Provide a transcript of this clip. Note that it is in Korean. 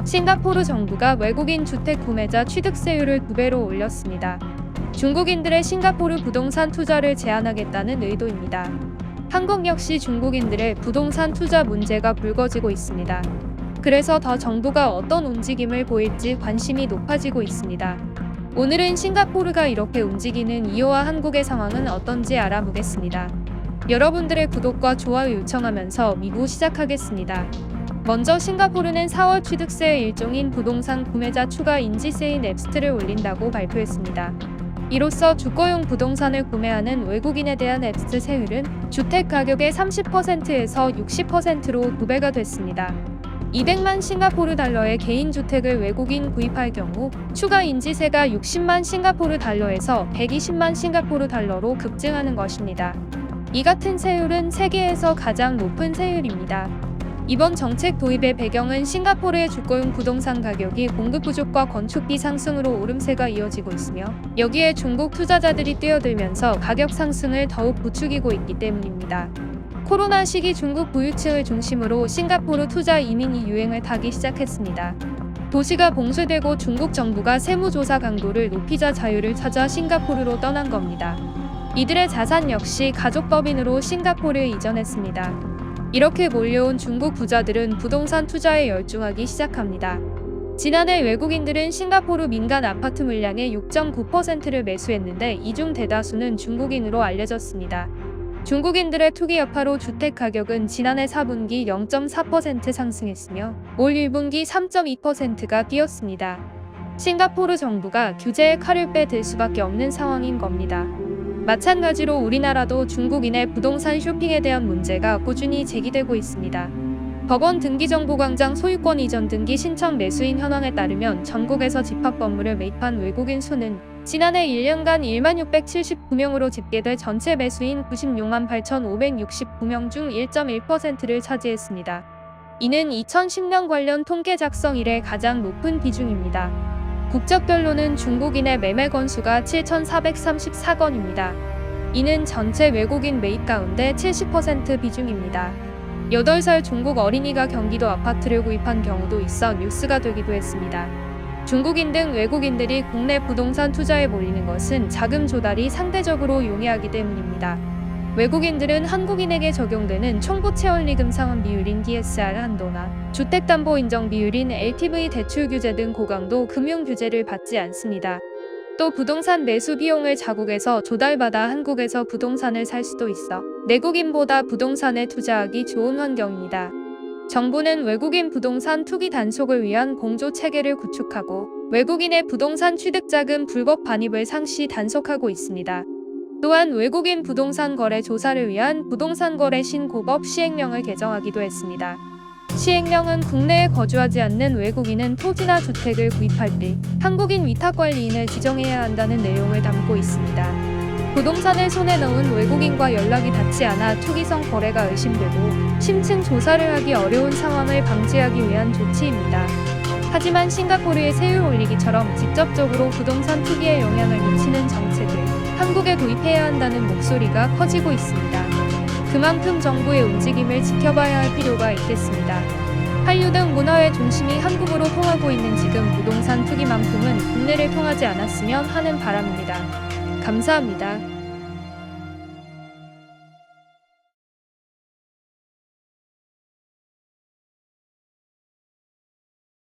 싱가포르 정부가 외국인 주택 구매자 취득세율을 2배로 올렸습니다. 중국인들의 싱가포르 부동산 투자를 제한하겠다는 의도입니다. 한국 역시 중국인들의 부동산 투자 문제가 불거지고 있습니다. 그래서 더 정부가 어떤 움직임을 보일지 관심이 높아지고 있습니다. 오늘은 싱가포르가 이렇게 움직이는 이유와 한국의 상황은 어떤지 알아보겠습니다. 여러분들의 구독과 좋아요 요청하면서 미국 시작하겠습니다. 먼저 싱가포르는 4월 취득세의 일종인 부동산 구매자 추가 인지세인 앱스트를 올린다고 발표했습니다. 이로써 주거용 부동산을 구매하는 외국인에 대한 앱스트 세율은 주택 가격의 30%에서 60%로 2배가 됐습니다. 200만 싱가포르 달러의 개인 주택을 외국인 구입할 경우 추가 인지세가 60만 싱가포르 달러에서 120만 싱가포르 달러로 급증하는 것입니다. 이 같은 세율은 세계에서 가장 높은 세율입니다. 이번 정책 도입의 배경은 싱가포르의 주거용 부동산 가격이 공급 부족과 건축비 상승으로 오름세가 이어지고 있으며 여기에 중국 투자자들이 뛰어들면서 가격 상승을 더욱 부추기고 있기 때문입니다. 코로나 시기 중국 부유층을 중심으로 싱가포르 투자 이민이 유행을 타기 시작했습니다. 도시가 봉쇄되고 중국 정부가 세무조사 강도를 높이자 자유를 찾아 싱가포르로 떠난 겁니다. 이들의 자산 역시 가족법인으로 싱가포르에 이전했습니다. 이렇게 몰려온 중국 부자들은 부동산 투자에 열중하기 시작합니다. 지난해 외국인들은 싱가포르 민간 아파트 물량의 6.9%를 매수했는데 이 중 대다수는 중국인으로 알려졌습니다. 중국인들의 투기 여파로 주택 가격은 지난해 4분기 0.4% 상승했으며 올 1분기 3.2%가 뛰었습니다. 싱가포르 정부가 규제에 칼을 빼들 수밖에 없는 상황인 겁니다. 마찬가지로 우리나라도 중국인의 부동산 쇼핑에 대한 문제가 꾸준히 제기되고 있습니다. 법원 등기정보광장 소유권 이전 등기 신청 매수인 현황에 따르면 전국에서 집합 건물을 매입한 외국인 수는 지난해 1년간 16,679명으로 집계돼 전체 매수인 96만 8,569명 중 1.1%를 차지했습니다. 이는 2010년 관련 통계 작성 이래 가장 높은 비중입니다. 국적별로는 중국인의 매매 건수가 7,434건입니다. 이는 전체 외국인 매입 가운데 70% 비중입니다. 8살 중국 어린이가 경기도 아파트를 구입한 경우도 있어 뉴스가 되기도 했습니다. 중국인 등 외국인들이 국내 부동산 투자에 몰리는 것은 자금 조달이 상대적으로 용이하기 때문입니다. 외국인들은 한국인에게 적용되는 총부채원리금 상환 비율인 DSR 한도나 주택담보인정 비율인 LTV 대출 규제 등 고강도 금융 규제를 받지 않습니다. 또 부동산 매수 비용을 자국에서 조달받아 한국에서 부동산을 살 수도 있어 내국인보다 부동산에 투자하기 좋은 환경입니다. 정부는 외국인 부동산 투기 단속을 위한 공조 체계를 구축하고 외국인의 부동산 취득자금 불법 반입을 상시 단속하고 있습니다. 또한 외국인 부동산 거래 조사를 위한 부동산거래 신고법 시행령을 개정하기도 했습니다. 시행령은 국내에 거주하지 않는 외국인은 토지나 주택을 구입할 때 한국인 위탁관리인을 지정해야 한다는 내용을 담고 있습니다. 부동산을 손에 넣은 외국인과 연락이 닿지 않아 투기성 거래가 의심되고 심층 조사를 하기 어려운 상황을 방지하기 위한 조치입니다. 하지만 싱가포르의 세율 올리기처럼 직접적으로 부동산 투기에 영향을 미치는 정책을 한국에 도입해야 한다는 목소리가 커지고 있습니다. 그만큼 정부의 움직임을 지켜봐야 할 필요가 있겠습니다. 한류 등 문화의 중심이 한국으로 통하고 있는 지금 부동산 투기만큼은 국내를 통하지 않았으면 하는 바람입니다. 감사합니다.